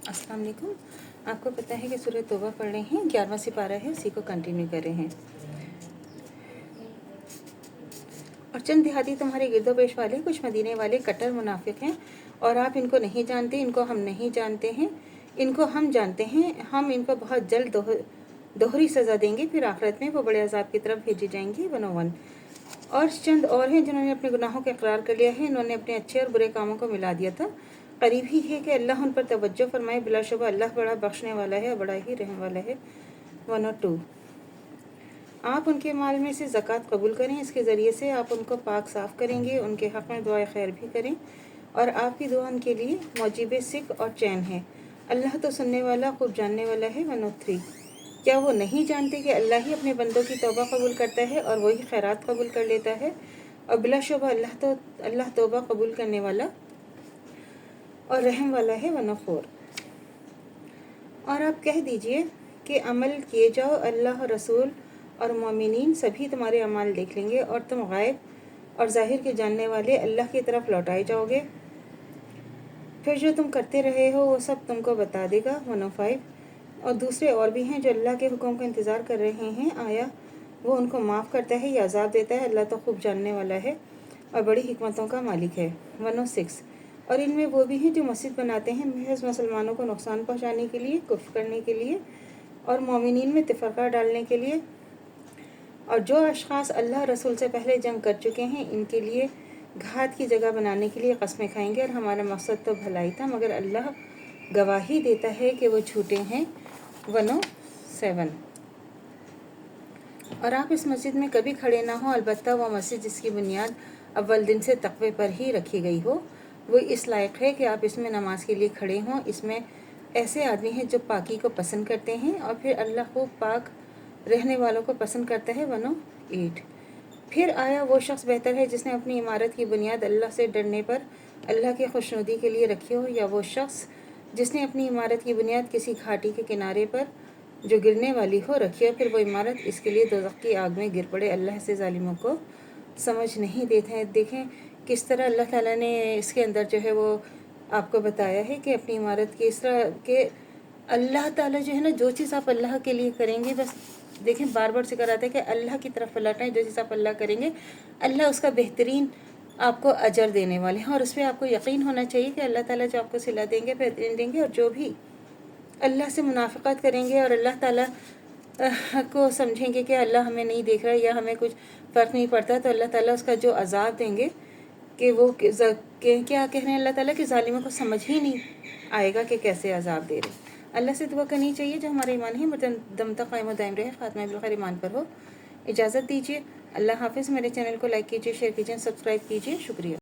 अस्सलाम वालेकुम। आपको पता है कि सूरह तौबा पढ़ रहे हैं, 11वां सिपारा है, उसी को कंटिन्यू कर रहे हैं। और चंद देहाती तुम्हारे गिरदोपेश वाले, कुछ मदीने वाले कट्टर मुनाफिक हैं, और आप इनको नहीं जानते, इनको हम नहीं जानते हैं, इनको हम जानते हैं। हम इनको बहुत जल्द दोहरी सज़ा देंगे, फिर आखिरत में वो बड़े अजाब की तरफ भेजी जाएंगी। 101। और चंद और हैं जिन्होंने अपने गुनाहों का इकरार कर लिया है, इन्होंने अपने अच्छे और बुरे कामों को मिला दिया था। करीब ही है कि अल्लाह उन पर तवज्जो फरमाए, बिलाशुबा अल्लाह बड़ा बख्शने वाला है, बड़ा ही रहम वाला है। 102। आप उनके माल में से ज़कात कबूल करें, इसके ज़रिए से आप उनको पाक साफ़ करेंगे, उनके हक़ में दुआ खैर भी करें, और आपकी दुआ उनके लिए मौजिब सिक और चैन है। अल्लाह तो सुनने वाला, खूब जानने वाला है। 103। क्या वो नहीं जानते कि अल्लाह ही अपने बंदों की तौबा कबूल करता है और वही खैरात कबूल कर लेता है, और बिलाशुबा अल्लाह तौबा कबूल करने वाला और रहम वाला है। 104। और आप कह दीजिए कि अमल किए जाओ, अल्लाह, रसूल और मोमिनीन सभी तुम्हारे अमाल देख लेंगे, और तुम गायब और ज़ाहिर के जानने वाले अल्लाह की तरफ लौटाए जाओगे। फिर जो तुम करते रहे हो वो सब तुमको बता देगा। 105। और दूसरे और भी हैं जो अल्लाह के हुक्म का इंतज़ार कर रहे हैं, आया वो उनको माफ़ करता है या अजाब देता है। अल्लाह तो खूब जानने वाला है और बड़ी हिकमतों का मालिक है। 106। और इनमें वो भी हैं जो मस्जिद बनाते हैं महज मुसलमानों को नुकसान पहुंचाने के लिए, कुफ्र करने के लिए और मोमिनीन में तफरका डालने के लिए। और जो अशख़ास अल्लाह रसूल से पहले जंग कर चुके हैं, इनके लिए घात की जगह बनाने के लिए कस्में खाएंगे, और हमारा मकसद तो भलाई था, मगर अल्लाह गवाही देता है कि वो झूठे हैं। 107। और आप इस मस्जिद में कभी खड़े ना हो, अलबत्ता वो मस्जिद जिसकी बुनियाद अव्वल दिन से तक़वे पर ही रखी गई हो, वो इस लायक है कि आप इसमें नमाज के लिए खड़े हों। इसमें ऐसे आदमी हैं जो पाकी को पसंद करते हैं, और फिर अल्लाह को पाक रहने वालों को पसंद करता है। 108। फिर आया वो शख्स बेहतर है जिसने अपनी इमारत की बुनियाद अल्लाह से डरने पर अल्लाह की खुशनुदी के लिए रखी हो, या वो शख्स जिसने अपनी इमारत की बुनियाद किसी घाटी के किनारे पर जो गिरने वाली हो रखी हो, फिर वो इमारत इसके लिए दोज़ख की आग में गिर पड़े। अल्लाह से ज़ालिमों को समझ नहीं देते हैं। देखें किस तरह अल्लाह ताला ने इसके अंदर जो है वो आपको बताया है कि अपनी इमारत की इस तरह के अल्लाह ताला जो है ना, जो चीज़ आप अल्लाह के लिए करेंगे, बस देखें बार बार जिक्र आता है कि अल्लाह की तरफ लौटाएं। जो चीज़ आप अल्लाह करेंगे, अल्लाह उसका बेहतरीन आपको अजर देने वाले हैं, और उस पर आपको यकीन होना चाहिए कि अल्लाह ताला जो आपको सिला देंगे, बेहतरीन देंगे। और जो भी अल्लाह से मुनाफिकत करेंगे और अल्लाह ताला को समझेंगे कि अल्लाह हमें नहीं देख रहा या हमें कुछ फ़र्क नहीं पड़ता, तो अल्लाह ताला उसका जो अजाब देंगे कि वो क्या कह रहे हैं अल्लाह ताला, कि ज़ालिमों को समझ ही नहीं आएगा कि कैसे अजाब दे रहे। अल्लाह से दुआ करनी चाहिए जो हमारा ईमान है मर्दन दम तक कायम दायम रहे, ख़ात्मा बिल खैर ईमान पर हो। इजाज़त दीजिए। अल्लाह हाफ़िज़। मेरे चैनल को लाइक कीजिए, शेयर कीजिए, सब्सक्राइब कीजिए। शुक्रिया।